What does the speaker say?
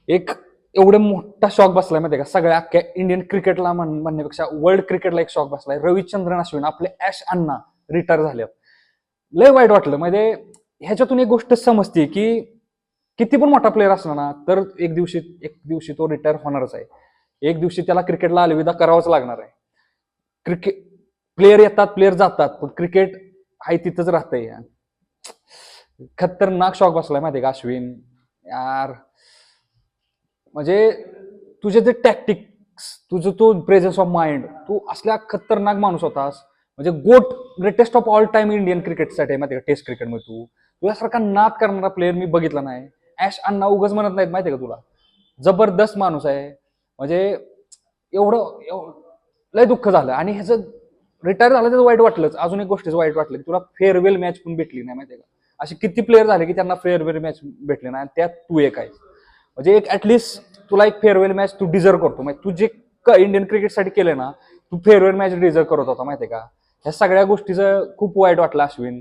एक एवढा मोठा शॉक बसलाय माहितीये का सगळ्या अख्ख्या इंडियन क्रिकेटला म्हणण्यापेक्षा वर्ल्ड क्रिकेटला एक शॉक बसलाय. रविचंद्रन अश्विन आपले ऍश अण्णा रिटायर झाले. लय वाईट वाटलं. म्हणजे ह्याच्यातून एक गोष्ट समजते की किती पण मोठा प्लेअर असला ना तर एक दिवशी तो रिटायर होणारच आहे. एक दिवशी त्याला क्रिकेटला अलविदा करावाच लागणार आहे. क्रिकेट प्लेयर येतात, प्लेयर जातात, पण क्रिकेट आहे तिथंच राहतंय. खतरनाक शॉक बसलाय माहितीये का अश्विन यार. म्हणजे तुझे ते टॅक्टिक्स, तुझं तो प्रेझन्स ऑफ माइंड, तू असल्या खतरनाक माणूस होतास. म्हणजे GOAT greatest of all time Indian क्रिकेटसाठी माहिती का टेस्ट क्रिकेटमध्ये तुझ्यासारखा नाद करणारा प्लेअर मी बघितला नाही. ऍश अण्णा उगच म्हणत नाहीत माहितीये का तुला. जबरदस्त माणूस आहे. म्हणजे लय दुःख झालं. आणि ह्याचं रिटायर झालं त्याचं वाईट वाटलंच. अजून एक गोष्टीचं वाईट वाटलं की तुला फेअरवेल मॅच पण भेटली नाही माहितीये का. असे किती प्लेअर झाले की त्यांना फेअरवेल मॅच भेटले नाही, त्यात तू एक आहे. म्हणजे एक ऍटलिस्ट तुला एक फेअरवेल मॅच तू डिझर्व करतो. म्हणजे तू जे इंडियन क्रिकेटसाठी केलं ना, तू फेअरवेल मॅच डिझर्व करत होता माहितीये का. ह्या सगळ्या गोष्टीचं खूप वाईट वाटलं अश्विन.